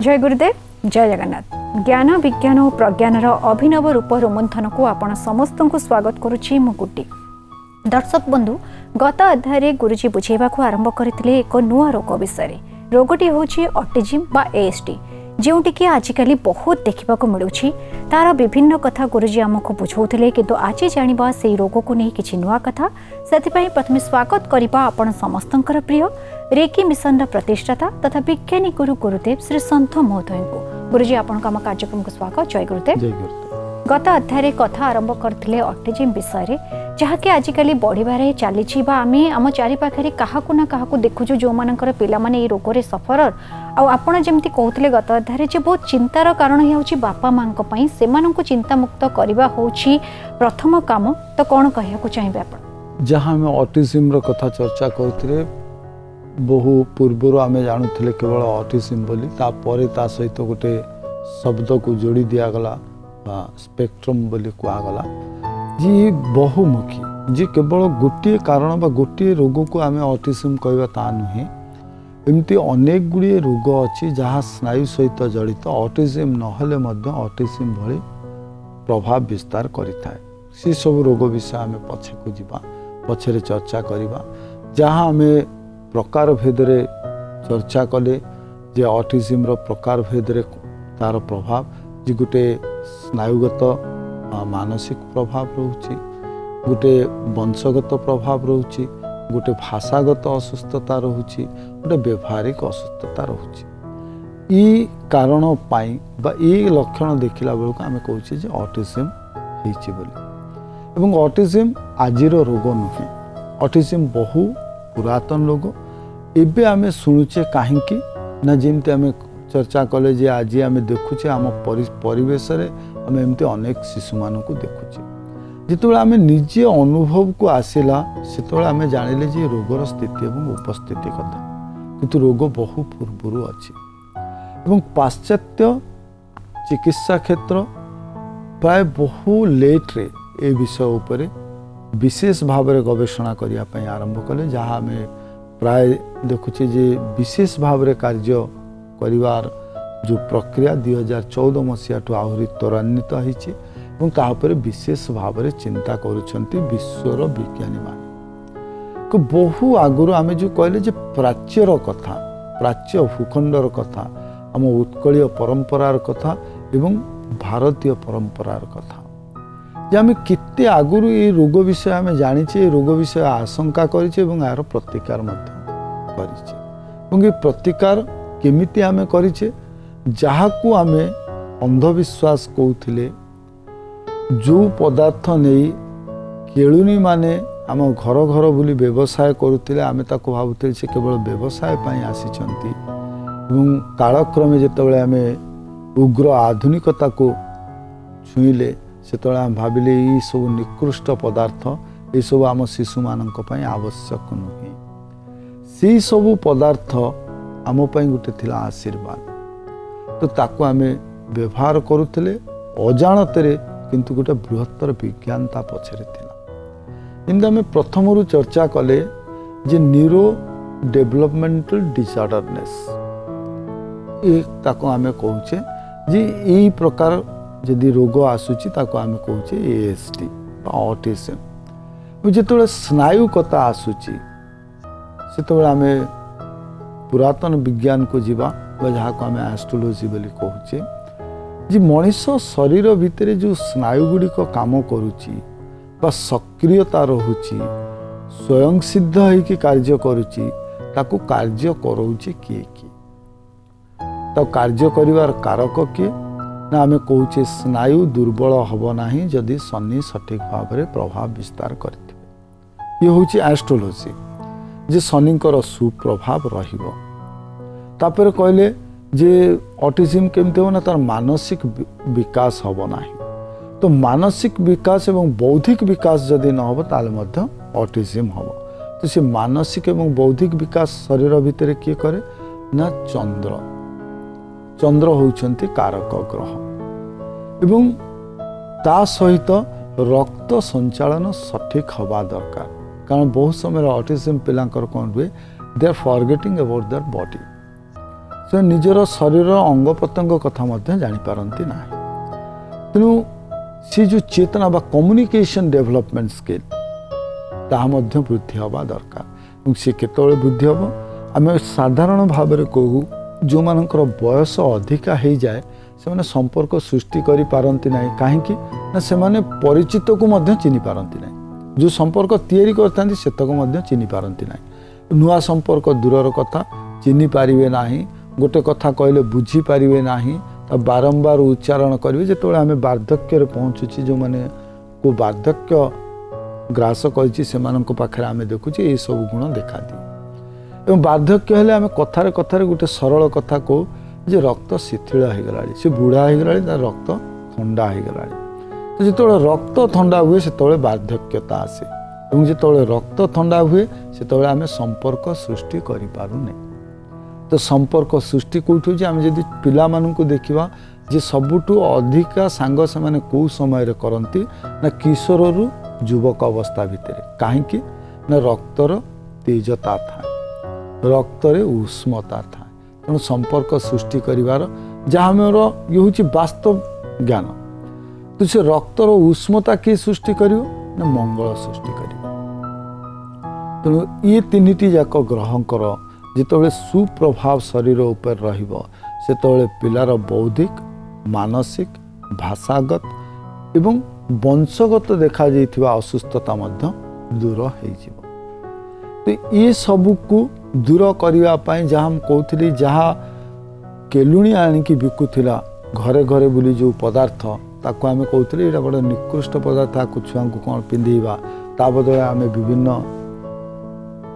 जय गुरुदेव जय जगन्नाथ। ज्ञान विज्ञान और प्रज्ञानर अभिनव रूप रोमंथन को आपण समस्त को स्वागत करुच्ची मुकुटी। दर्शक बंधु, गत अध्याय गुरुजी बुझेबा को आरंभ करथिले एक नुआ रोग विषय। रोगटी होची ऑटिज्म बा एएसडी, जोंटी कि आजिकली बहुत देखा मिलूँ। तार विभिन्न कथा गुरुजी आमको बुझाऊे, किंतु आज जानिबा से रोग को नहीं किछि नुआ कथा। सेथिपई प्रथमे स्वागत करिबा आपण समस्तंकर प्रिय रेकी मिशन प्रतिष्ठाता तथा विज्ञानी गुरु गुरुदेव श्री संत महोदय को। गुरुजी आपण आम कार्यक्रम को स्वागत। जय गुरुदेव। जय गुरुदेव। गत अध्याय कथा आरंभ करथिले ऑटिज्म विषय, जहाँकि आजिकली बढ़िबारे चली। आमे आम चारि पाखरे काहाकु ना काहाकु देखुछु जो मानकर पिला माने ए रोग रे सफरर। आपण जेमती कहउतले गत अध्याय जे बहुत चिंतार कारण हेउची बापा मांको पई, सेमानंकु चिंता मुक्त करिबा होउची प्रथम काम। तो कोन कहियाकु चाहिबे आपण? जहाँ में ऑटिज्म रो कथा चर्चा करथिले, बहु पूर्वर आमे जानुथिले केवल ऑटिज्म बोली, तापरे ता सहित गोटे शब्द को जोड़ी दिया गला स्पेक्ट्रम बोली कुआगला। जी बहुमुखी, जी केवल गोटे कारण बा गोटे रोग को आमे ऑटिज्म कहबा ता नुहे। एमती अनेक गुड़िए रोग अच्छी जहाँ स्नायु सहित जड़ित। ऑटिज्म नहले मध्य ऑटिज्म भली प्रभाव विस्तार करिथाए। से सब रोग विषय आमे पछे को जीवा, पछरे चर्चा करिबा। जहाँ आमे प्रकार भेदरे चर्चा कले जे ऑटिज्म रो प्रकार भेदरे तार प्रभाव, जे गोटे स्नायुगत मानसिक प्रभाव रोचे, गोटे वंशगत प्रभाव रोचे, गोटे भाषागत असुस्थता रोचे, गोटे व्यवहारिक असुस्थता रोचे। ई कारण पाई बा ई लक्षण देखिला बेलू आमे कहूचे जे ऑटिज्म हेछि बोली। एवं ऑटिज्म आजिर रोग नुहे। ऑटिज्म बहु पुरातन रोग। एबे आमे शुणुचे काहेकि ना जेमती आमे चर्चा कले जे आज आमे देखुचे आम परिवेश रे आमे एमती अनेक शिशु मानकु देखुचे। जितेबाला आमे निजे अनुभव को आसिला सेतेबाला आमे जानिले जे रोगर स्थिति एवं उपस्थिति कथा, किंतु रोग बहु पूर्वरु अछि। एवं पाश्चात्य चिकित्सा क्षेत्र प्राय बहु लेट रे ए विषय उपरे विशेष भाव में गवेषणा करिया पई आरंभ कले, जहाँ आमे प्राय देखुचे जे विशेष भाव में कार्य करिवार जो प्रक्रिया 2014 मसीहा ठू आहुरी त्वरान्वित होइछि एवं तापर विशेष भाव में चिंता करुछंती विश्वर विज्ञानी मान को। बहु आगुरु आमे जो कहले जे प्राच्यर कथा, प्राच्य भूखंडर कथा, आम उत्कलीय परंपरार कथा एवं भारतीय परंपरार कथा, जे आमे किते आगुरु ये रोग विषय आमे जानिछे, ये रोग विषय आशंका करिछे एवं यार प्रतिकार मध्य करिछे। एवं ये प्रतिकार केमिति आमे करिछे, जहाकू आमे अंधविश्वास कहउथिले, जो पदार्थ नहीं केलुनी माने आम घर घर बुली व्यवसाय करुथिले, आमे ताको भाबुथिले से केवल व्यवसाय पई आसीचंती। एवं कालक्रमे जेतेबेले आमे उग्र आधुनिकता को छुईले सेतेबेले आमे भाबिले ई सब निकृष्ट पदार्थ ए सब आम शिशु मानक पई आवश्यक नुहे। से सब पदार्थ आम पई गुटे थिला आशीर्वाद। तो ताको आमे व्यवहार करुथिले अजाणतरे, किंतु गोटे बृहत्तर विज्ञान ता पछरे थिला। जेमति आमे प्रथमरु चर्चा कले जे न्यूरो डेवलपमेंटल डिसऑर्डरनेस, ए ताको आमे कहूचे जे एई प्रकार जदि रोग आसुची ताको आमे कहूचे एएसडी बा ऑटिज्म। जेतेबेले स्नायु कथा आसुची सेतेबेले आमे पुरातन विज्ञान को जीवा, जहाँ को आमे एस्ट्रोलॉजी बोली कहूचे। जी मनीष शरीर भितर जो स्नायु गुड़िक काम करुची बा सक्रियता रहुची, स्वयं सिद्ध होइकी कार्य करुची, ताको कार्य करौचे किए किए, ताको कार्य करिवार कारक किए ना आमे कहूचे स्नायु दुर्बल हब नाही जदि शनि सठिक भाव में प्रभाव विस्तार करथिबे। ये होची एस्ट्रोलॉजी, जे शनिकर सुप्रभाव रहिबो। तापर कहले जे ऑटिज्म केमते हो ना, तार मानसिक विकास हब नाही। तो मानसिक विकास एवं बौद्धिक विकास जदि न हो ताले मध्य ऑटिज्म हब। तो से मानसिक एवं बौद्धिक विकास शरीर भितर किए करे ना चंद्र। चंद्र होउछंती कारक ग्रह एवं ता सहित रक्त संचालन सठिक हवा दरकार। कारण बहुत समय ऑटिज्म पिलांकर कौन हुए, they are forgetting about their body. से निजर शरीर अंग प्रत्यंग कथा जानी पारती ना। तेणु सी जो चेतना बा कम्युनिकेशन डेवलपमेंट स्किल ताहा वृद्धि हवा दरकार। सी केतବେଳେ वृद्धि हम आम साधारण भाव में कहू जो मानकर बयस अधिका हो जाए से माने संपर्क सृष्टि करि पारंती नाही। काहेकि ना से माने परिचित को चिन्ह पारंती नाही। जो संपर्क तैयारी करथांती सेतक चिन्ह पारंती नाही। नुआ संपर्क दूरर कथा चिन्ह पारिबे नाही। गोटे कथा कहले बुझी पारिबे नाही। बारंबार उच्चारण करेंगे जो आम वार्धक्य पहुँचुची जो मैंने को वार्धक्य ग्रास कर आम देखुचे ये सब गुण देखा दी। एवं वार्धक्य हेले आम कथार कथार गोटे सरल कथा कहू जे रक्त शिथिल हो गला सी बुढ़ा हो गला रक्त थंडा हो गला। तो जो रक्त थंडा हुए से वार्धक्यता आसे और जो रक्त थंडा हुए से आम संपर्क सृष्टि करि पारुने। तो संपर्क सृष्टि कौट आम जब पिला मानू देखा जे सबुठु अधिका सांग से माने कौ समय करती ना किशोर रु युवक अवस्था भितर। कहीं ना रक्तर तेजता था रक्तरे उष्मता था। तेणु संपर्क सृष्टि करिवार जहाँ मोर ये हूँ वास्तव ज्ञान। तो से रक्तर उष्मता किए सृष्टि करियो ना मंगल सृष्टि करियो। तेणु ये तीनिटी जाक ग्रहंकर जितेबाला सुप्रभाव शरीर उपर रतबे पिलार बौद्धिक मानसिक भाषागत एवं वंशगत देखा जाइथिबा असुस्थता दूर हो। तो ये सबको दूर करने जहाँ हम कहते जहाँ केलुणी आणिकी बिकुला घरे घरे बुली जो पदार्थ ताको आम कहते यहाँ बड़ा निकृष्ट पदार्थ आपको छुआ को कौन पिंधेबा ता बदले आम विभिन्न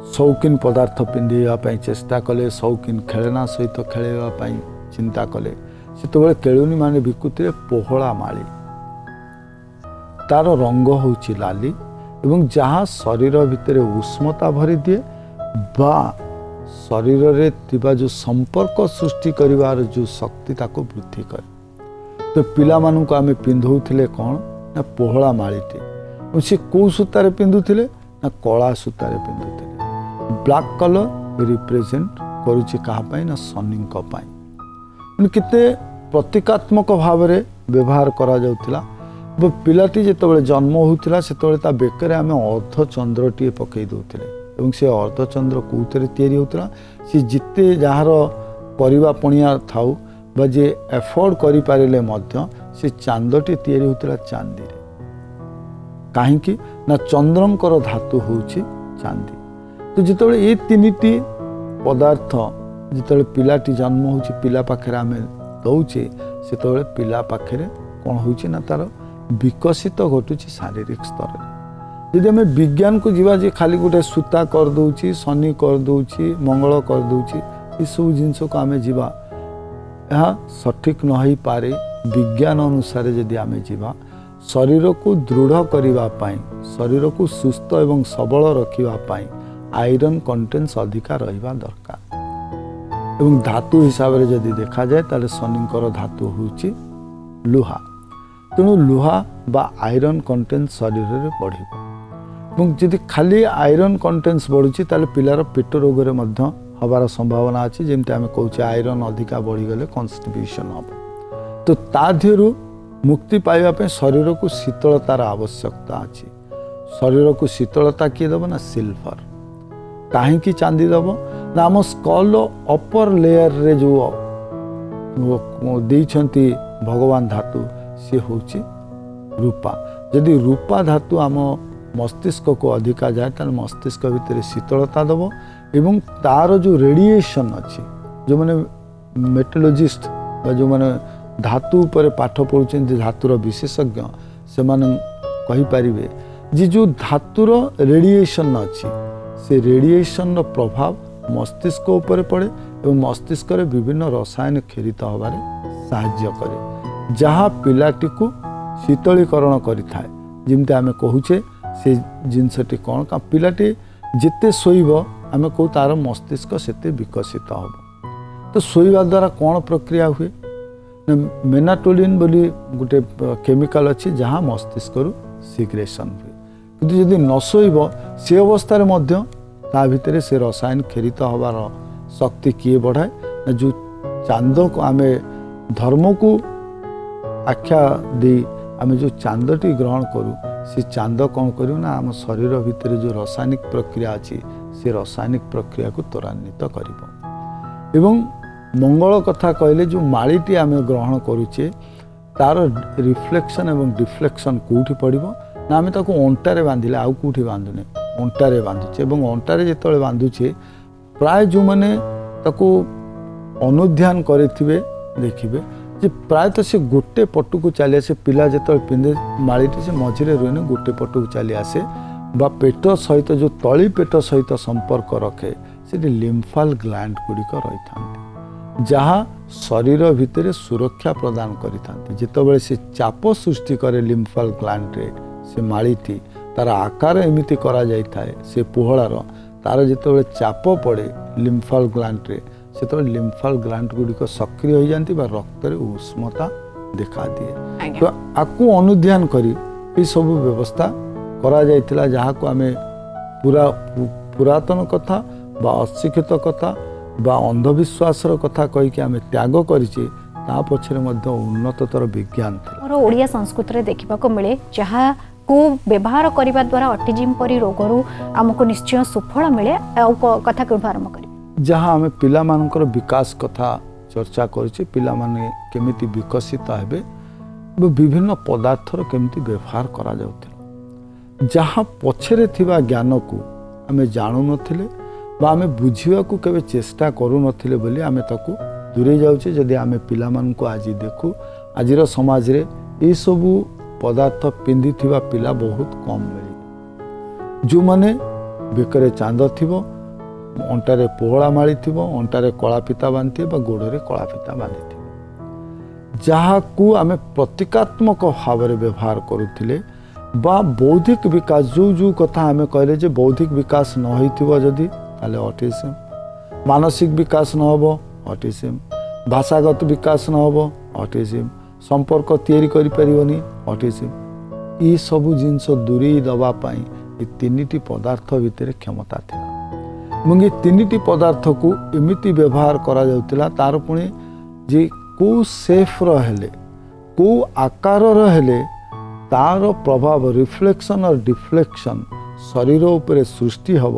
शौकीन पदार्थ पिंधापी चेष्टा कले शौकीन खेलना सहित खेलवाई चिंता कले से केलुनी माने बिकुते पोहला माली तार रंग होची लाली एवं जहाँ शरीर भितर उष्मता भरी दिए बा शरीर रे तिबा जो संपर्क सृष्टि करिवार जो शक्ति ताको वृद्धि करे। तो पिला मानू को आमे पिंधौथिले कौन ना पोहला मालीटे से कौ सूतारे पिंधुथिले ना कला सूतारे पिंधुथिले। ब्लैक कलर रिप्रेजेंट करुछि कहा ना शनि केते प्रतीकात्मक भाव में व्यवहार करा जाउथिला। पिलाटी जितेबाला जन्म होता से बेकर आम अर्धचंद्रटीए पकई दौले और से अर्धचंद्र कौन तैयारी होता सी जिते जार परिवा पणिया थाउ बा जे एफोर्ड करि पारिले मध्य से चांदटी तैयारी होता चांदी रे। कहीं ना चंद्रंकर धातु होउछि चांदी। तो जितेबाला ये तीनिटी पदार्थ जिते पिलाटी जन्म होउछि पिला पाखरे आम दौचे से पिला पाखरे कौन होउछि ना तार विकसित घटुची शारीरिक स्तर में। यदि आम विज्ञान को जीवा जे खाली गोटे सूता कर दउछि शनि कर दउछि मंगल कर दउछि ये सब जिनस को आम जीवा यह सठिक न हो पारे। विज्ञान अनुसार यदि आम जीवा शरीर को दृढ़ करने शरीर को सुस्थ एवं सबल रखापी आयरन कंटेन्स अधिका रहिबा दरकार। एवं धातु हिसाब से जदि देखा जाए ताले शनिकर धातु होउछि लुहा। तेणु लुहा बा आयरन कंटेन्स शरीर में बढ़ जदि खाली आयरन कंटेन्स बढ़ुची ताले पिलार पेट रोग हबार संभावना अच्छी जमी आम कहे आयरन अधिका बढ़ीगले कन्स्टिपेशन हम। तो ताधु मुक्ति पाइबा शरीर को शीतलतार आवश्यकता अच्छी। शरीर को शीतलता किए दब ना सिल्वर। कहीं चांदी दब ना आम स्कल अपर लेयर रे जो देइछंती भगवान धातु सी हूँ रूपा। यदि रूपा धातु आम मस्तिष्क को अधिका जाए तो मस्तिष्क भितर शीतलता दब एवं तार जो रेडिएशन अच्छी जो मैंने मेटोलॉजिस्ट जो मैंने धातु पर पाठ पढ़ुं धातुर विशेषज्ञ से कहींपारे जे जो धातुर रेडिएशन अच्छी से रेडिएशन प्रभाव मस्तिष्क उपर पड़े और मस्तिष्क विभिन्न रसायन खेरित होबार साहाय्य करे जहाँ पिलाटी को शीतलीकरण करें। जमती आम कहूचे से जिनसटी कौन का पिलाटी जिते शोब आम कहू तार मस्तिष्क सेते विकसित हम। तो शोवा द्वारा कौन प्रक्रिया हुए मेनाटोलिन बोली गोटे केमिकल अच्छी जहाँ मस्तिष्क सिग्रेशन हुए। किंतु यदि न शोब से अवस्था ता भितर से रसायन खेरित हबार शक्ति किए बढ़ाए ना जो चांद को आम धर्म को आख्या दे आम जो चांदटी ग्रहण करूँ से चांद कौन करूँ ना आम शरीर भितर जो रासायनिक प्रक्रिया अच्छी से रासायनिक प्रक्रिया को त्वरान्वित कर मंगल कथा कहले जो मालीटी आम ग्रहण करुचे तार रिफ्लेक्शन एवं डिफ्लेक्शन कौटी पड़ो ना आम ताको अंटारे बांधिले आउ कौटी बांधुने अंटारे बांधुचे अंटारे जिते बांधुचे प्राय जो मैंने ताको अनुध्यान करेथिबे देखिबे जे प्रायतः से गोटे पटु को चली आसे पिला जो पिंधे मालीटी से मझिरे रुहे गोटे पटु को चली आसे बा पेट सहित जो तली पेट सहित संपर्क रखे से लिम्फाल ग्लैंड गुड़िक रही था जहाँ शरीर भितर सुरक्षा प्रदान करिथांती जितेबाला से चाप सृष्टि करे लिम्फाल ग्लैंड रे से मालीटी तार आकार एमिति करा जाय थाए से पोहଳାର तार जितेबाला चाप पड़े लिम्फाल ग्लैंड रे से लिम्फाल ग्लैंड गुड़िक सक्रिय हो जाती रक्त रे उष्मता देखा दिए तो आपको अनुध्यान करी ये सब व्यवस्था करा जायतिला जहाँ को आमे पूरा पुरातन कथा बा अशिक्षित कथा बा अंधविश्वास कथा कही कि आमे त्याग करिचे ता पछरे मध्य उन्नततर विज्ञान था और ओडिया संस्कृति रे देखिबा को मिले जहाँ को व्यवहार करबा द्वारा ऑटिज्म परि रोगरु हमको निश्चय सुफल मिले कथा के आरंभ करी जहाँ आमे पिला मानकर विकास कथा चर्चा करिचे पिला माने केमिति विकसित हेबे विभिन्न पदार्थर केमिति व्यवहार करा जाउथिला जहाँ पछरे थिबा ज्ञान को आमे जानु नथिले बा आमे बुझिवा को केबे चेष्टा करू नथिले बोली आमे ताकू दूरे जाउचे जदि आमे पिला मान को आज देखू आजिर समाज रे ए सबु पदार्थ पिंधि थिबा पिला बहुत कम मिले जो माने बेकरे चांद थिबो अंटारे पोहड़ा माली थिबो अंटारे कला फिता बांधि बा गोड़े कला फिता बांधि थिबो जहाँ को आमे प्रतीकात्मक भाव में व्यवहार करुथिले बा बौद्धिक विकास जो जो कथा आमे कहले जे बौद्धिक विकास न होइथिबो जदि ताले ऑटिज्म मानसिक विकास न होबो ऑटिज्म भाषागत विकास न होबो ऑटिज्म संपर्क तैयारी करि परिबनी ऑटिज्म ई सब जिंस दूरी दबा पाई ए तीनिटी पदार्थ भितर क्षमता थिला मुंगे तीनिटी पदार्थ को एमिति व्यवहार करा जाउतिला तार पुणी जे को सेफ रहेले को आकार रहेले तार प्रभाव रिफ्लेक्शन और डिफ्लेक्शन शरीर उपरे सृष्टि हब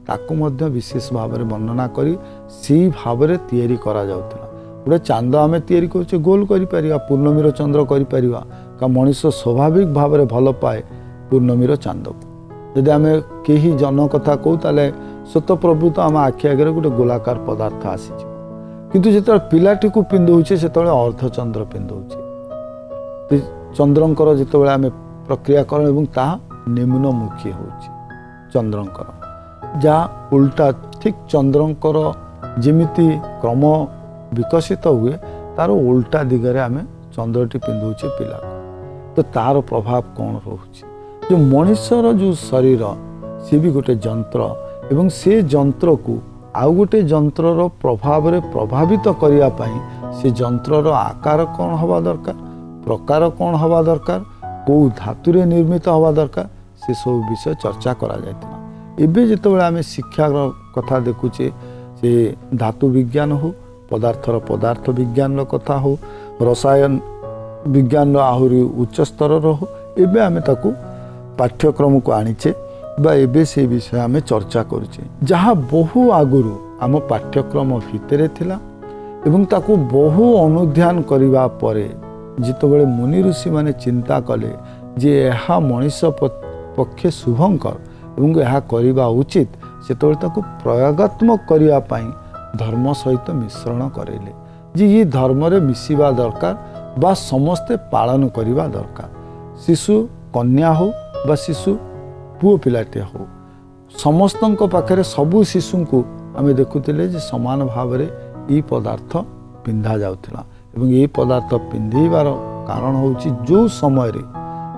ताकू मध्य विशेष भाव में वर्णना करी सी भाव में तैयारी करा जाउतिला गोटे चांद आमे तैयारी करछे गोल करि परिबा पूर्णमीर चंद्र करि परिबा का मनुष्य स्वाभाविक भाव में भल पाए पूर्णमीर चांद को यदि आमे केही जन कथा कहू ताले सत प्रभुत आम आखि आगे गोटे गोलाकार पदार्थ आसी किंतु जिते पिलाटी को पिंधौचे से अर्धचंद्र पिंधौचे चंद्रंकर जिते आम प्रक्रियाकरण एवं ताहा निम्नमुखी होची चंद्रंकर जहाँ उल्टा ठीक चंद्रंकर जिमिति क्रम विकसित हुए तार उल्टा दिगरे आम चंद्रटी पिंधौचे पिला तो तार प्रभाव कौन रोचे जो मनुष्यर जो शरीर सी भी गोटे यंत्र एवं से जंत्र को आउ गोटे जंत्रर प्रभाव रे प्रभावित करिया पाई से जंत्रर आकार कौन हवा दरकार प्रकार कौन हवा दरकार को धातु रे निर्मित हवा दरकार से सब विषय चर्चा करा जायतिला एबे जेतेबेले आमे शिक्षा कथा देखुचे से धातु विज्ञान हो पदार्थर पदार्थ विज्ञान कथा हो रसायन विज्ञान आहुरी उच्च स्तर हो एबे आमे ताकू पाठ्यक्रम को आनीचे बा एबे से विषय आमे चर्चा करुचे जहाँ बहु आगुरु आम पाठ्यक्रम भितरे थिला एवं ताकू बहु अनुध्यान करिबा परे जितेबाला मुनि ऋषि माने चिंता कले जे यह मनीष पक्षे शुभंकर एवं यह करिबा उचित सेतेबाला ताकू प्रयोगात्मक करिया पाई धर्म सहित मिश्रण करेले जे ये धर्म रे मिसिबा दरकार बा समस्ते पालन करिबा दरकार शिशु कन्या हो बा शिशु पुओ पिलाटे हो समस्त पाखे सबू शिशु को आम देखुले समान भाव में ये पदार्थ पिंधा जाउथिला एवं ये पदार्थ पिंधेबार कारण होची जो समय रे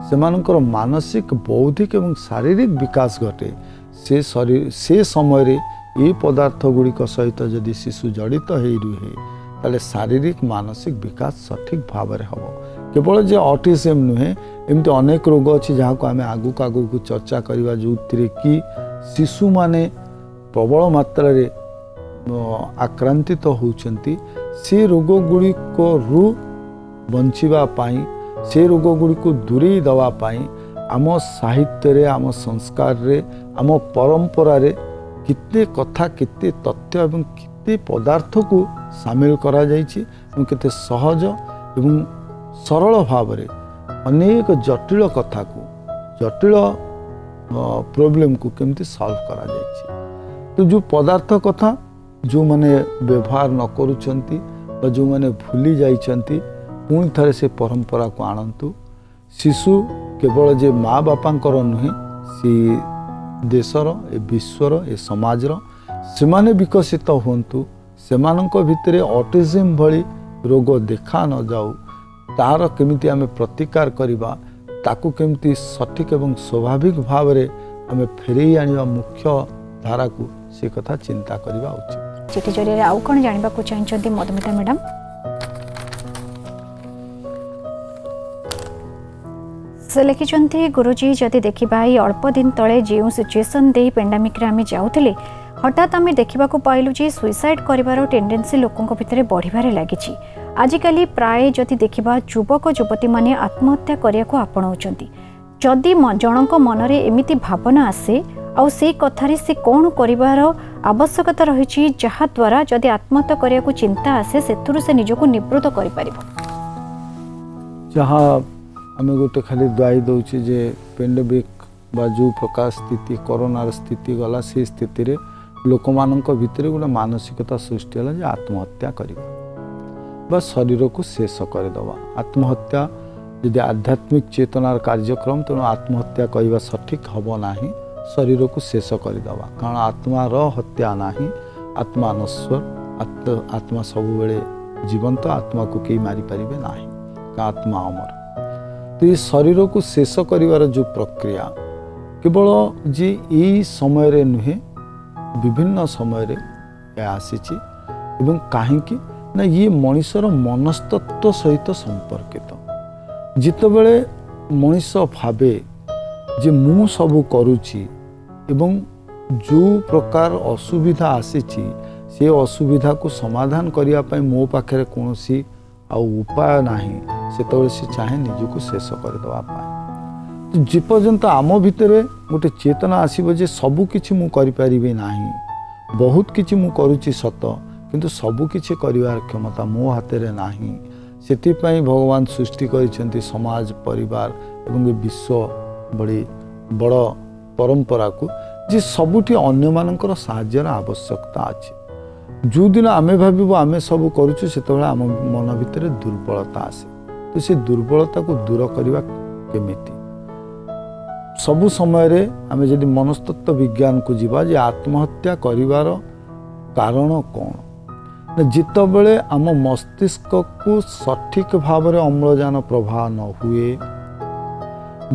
सेमानकर मानसिक बौद्धिक एवं शारीरिक विकास घटे से शरीर से समय रे ये पदार्थ गुड़िक सहित जदि शिशु जड़ित हो रुहे ताले शारीरिक मानसिक विकास सठिक भाव में हम केवल जे ऑटिज्म नुहे एमती अनेक रोग अच्छी जहाँ को आम आगुक आगुक चर्चा करवा जो कि शिशु माने प्रबल मात्रा रे आक्रांतित होउछंती से रोग गुड़िक रु बंचिबा पाई से रोग गुड़िक दूरेई दवा पाई आम साहित्य रे आम संस्कार रे आम परंपरा रे किते कथा किते तथ्य एवं किते पदार्थ को शामिल करा जाइछि एवं किते सहज एवं सरल भाव रे अनेक जटिल कथा को जटिल प्रॉब्लम को केमती सॉल्व करा जाइछि। तो जो पदार्थ कथा जो माने व्यवहार न करूछंती बा जो माने भूली जाइछंती पुणी थरे से परंपरा को आनंतु। शिशु केवल जे माँ बापांकर नुहे सी देशर ए विश्वर ए समाजर सेमाने विकसित हुंतु सेमानंक भितरे ऑटिज्म भली रोग देखा न जाऊ तार केमिति आमे प्रतिकार करिबा ताकू केमिति सठिक एवं स्वाभाविक भाव रे आमे फेरेई आनिबा मुख्य धारा को से कथा चिंता करिबा उचित। चिठी जरिए आउ कोन जानिबा को चाहछन्ती मधुमिता मैडम? से लिखिंट गुरुजी जदि देखा अल्प दिन तले जो सिचुएसन दे पेंडेमिक आम जाऊे हठात आम देखा पाइलु जे सुइसाइड कर टेंडेंसी लोकों भितर बढ़िबारे लगी। आजिकल प्राय जदि देखा युवक युवती माने आत्महत्या करने को आपणाउछंती। जदि जनक मनरे एमिति भावना आसे आउ से कथारे से कौन करिवार आवश्यकता रही जहाद्वारा जदि आत्महत्या करने को चिंता आसे सेथुरु से निजको निवृत्त कर पारिबो। जहाँ आम गोटे खाली दायी दौचे जे पेंडेमिक बा जो प्रकार स्थिति कोरोनार स्थिति गला से स्थिति रे लोक मानक भितर गोटे मानसिकता सृष्टि है आत्महत्या करवा बा शरीर को शेष करदे। आत्महत्या यदि आध्यात्मिक चेतनार कार्यक्रम तेणु आत्महत्या कहवा सठिक हम ना शरीर को शेष करदे कारण आत्मार हत्या ना आत्मा नश्वर आत्मा सब बेले जीवंत आत्मा को कई मारी पारे ना आत्मा अमर। तो ये शरीर को शेष करिवार जो प्रक्रिया केवल जे यही समय रे नुहे विभिन्न समय रे आसीची एवं काहेकि ना ये मनुष्यर मनस्तत्व सहित संपर्कित। जितेबले मनुष्य भावे जे मु सबू करुची एवं जो प्रकार असुविधा आसीची से असुविधा को समाधान करिया पई मो पाखरे कोनोसी आ उपाय नाही सेतबले से चाहे निजको शेष करदे। तो जेपर्यंत आम भितर गोटे चेतना आसब जे सबू किछि मु करि परिबे नाही बहुत किछि मु करूची सत किंतु सबू किछि करिवार क्षमता मो हाथे नाही सेतिपई भगवान सृष्टि करिसेंती समाज परिवार एवं विश्व बड़ी बड़ परंपरा को जे सबुठी अन्य मानकर साहाय्यर आवश्यकता अछि। जो दिन आमे भाबिबो आमे सब करूछु सेतबेला आम मन भितर दुर्बलता आसे। तो से दुर्बलता को दूर करवा केमिति सबु समय रे आमे जदि मनस्तत्व विज्ञान को जीवा जे आत्महत्या करिवार कारण कौन जितेबले आम मस्तिष्क को सठिक भाव में अम्लजान प्रवाह न हुए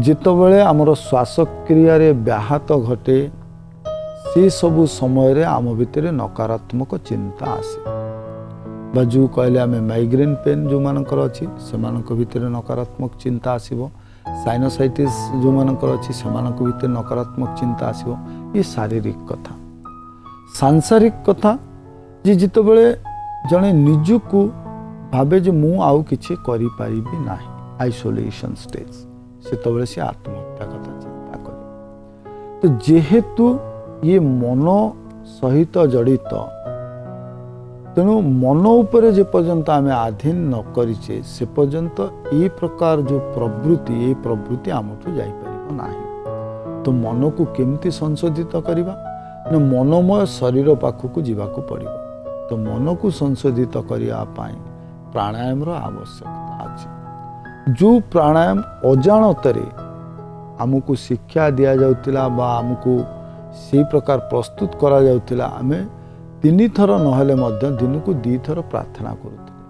जितेबले आमर श्वासक्रिया रे व्याहत घटे से सबु समय रे आम भितर नकारात्मक चिंता आसे। बाजू कहले आम माइग्रेन पेन जो मानकर अच्छी से भितर नकारात्मक चिंता आसब साइनोसाइटिस जो मानकर अच्छी से भितर नकारात्मक चिंता आसब। ये शारीरिक कथा। सांसारिक कथा जे जितेबले जड़े निजको भावे जे मु आउ किछि करि परिबि नाही आइसोलेशन स्टेज सेतबले से आत्महत्या कथा चिंता करे। तो जेहेतु ये मन सहित जड़ित तेणु मन उपरे जे पर्यंत आमे आधीन न करिचे से पर्यंत ये प्रकार जो प्रवृत्ति आमठू जाई परिबो नाही। तो मन को केमती संशोधित करिबा न मनोमय शरीर पाखक जीवाकू पड़िबो। तो मन को संशोधित करिया पाई प्राणायाम रो आवश्यकता अछि। जो प्राणायाम अजाणतरे आमको शिक्षा दिया जाउतिला बा आमको से प्रकार प्रस्तुत करा जाउतिला आमे 3 थर नहले मध्य दिन को 2 थर प्रार्थना करुथिले।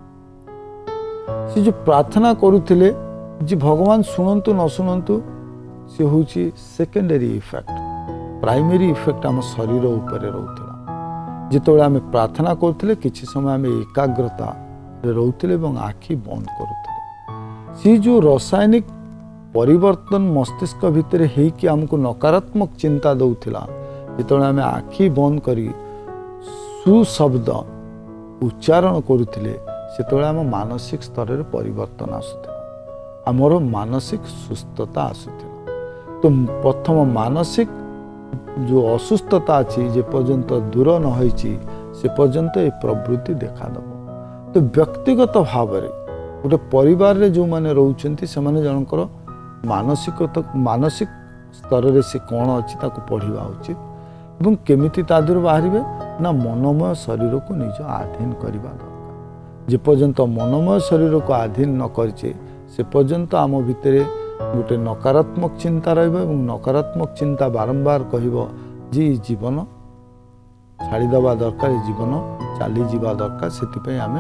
से जो प्रार्थना करुथिले जे भगवान सुनंतु न सुनंतु से होची सेकेंडरी इफेक्ट प्राइमरी इफेक्ट आम शरीर उपरे रहउतिला। जितेबले आमे प्रार्थना करुथिले किछि समय आमे एकाग्रता रे रहउतिले एवं आखि बंद करुथिले। से जो रासायनिक परिवर्तन मस्तिष्क भितर हे कि हमको नकारात्मक चिंता दउथिला जितेबले आमे आखि बंद करी सुशब्द उच्चारण करुले से आम मानसिक स्तर में परिवर्तन आसूला आमर मानसिक सुस्थता आसूला। तो प्रथम मानसिक जो असुस्थता अच्छी जे पर्यंत दूर न होइछि से पर्यंत ये प्रवृत्ति देखादेव। तो व्यक्तिगत भाव में गोटे परिवार रे जो माने रोचंती से माने जनकर मानसिक स्तर रे से कौन अच्छी ताको पढ़िबा उचित एवं केमिति तादुर बाहरिबे ना मनोमय शरीर को निज आधीन करबा दरकार। जे पर्यंत मनोमय शरीर को आधीन न करछे से पर्यंत आम भितर गोटे नकारात्मक चिंता रहिबा एवं नकारात्मक चिंता बारंबार कहब जे जीवन छाड़ीदवा दरकार, जीवन चली जावा दरकार। से आम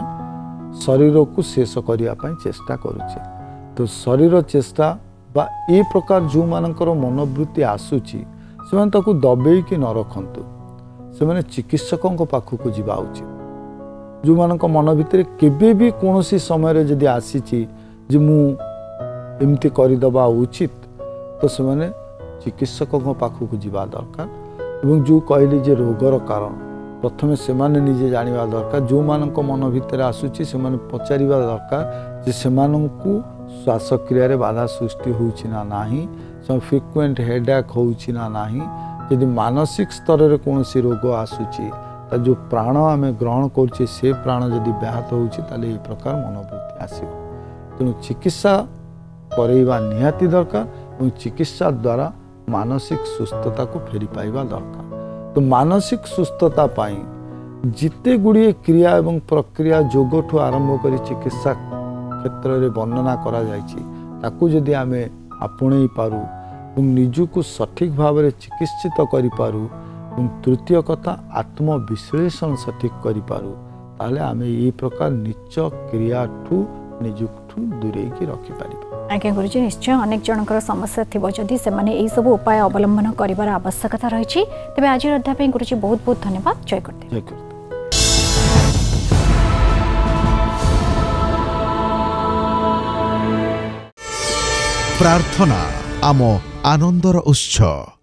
शरीर को शेष करने चेष्टा करुचे। तो शरीर चेष्टा बा ए प्रकार जो मानकर मनोवृत्ति आसूची से दबे कि न रखंतु, से चिकित्सकों पाखक जावा उचित। जो मानक मन भितर केबे भी कौन समय जदि आसी जे मु एमती करदबा उचित तो से चिकित्सकों पाखक जावा दरकार। एवं जो कहली जे रोगर कारण प्रथमे से निजे जानिबा दरकार। जो मानक मन भितर आसूची से पचारिबा दरकार जे सेमानंकु श्वासक्रिया रे बाधा सृष्टि होउछि ना नाही, फ्रिक्वेंट हेडेक होउछि ना नाही। यदि मानसिक स्तर रे कोनोसी रोग आसूची ता जो प्राण आमे ग्रहण करछि से प्राण यदि व्याहत होउछि ताले ए प्रकार मनोवृत्ति आसीबो। तेणु चिकित्सा करैबा निहाती दरकार और चिकित्सा द्वारा मानसिक सुस्थता को फेरी पाइबा दरकार। तो मानसिक सुस्थता पाई जिते गुड़िए क्रिया एवं प्रक्रिया योग ठू आरंभ कर चिकित्सा क्षेत्र में वर्णना करा जायछि ताकू जदि आमे आपणई पारू निजको सठिक भाव में चिकित्सित करि पारू। तृतीय कथा आत्मविश्लेषण सठिक करि पारू ताले आमे ये प्रकार नीच क्रिया ठू निजुठू दूरे की रखि पारिबा। आज्ञा गुरुजी, निश्चय अनेक जनकर समस्या थी जदि से यही सब उपाय अवलंबन कर आवश्यकता रही। तेज आज अध्याय गुरुजी बहुत बहुत धन्यवाद। जय करते। प्रार्थना आम आनंदर उत्सव।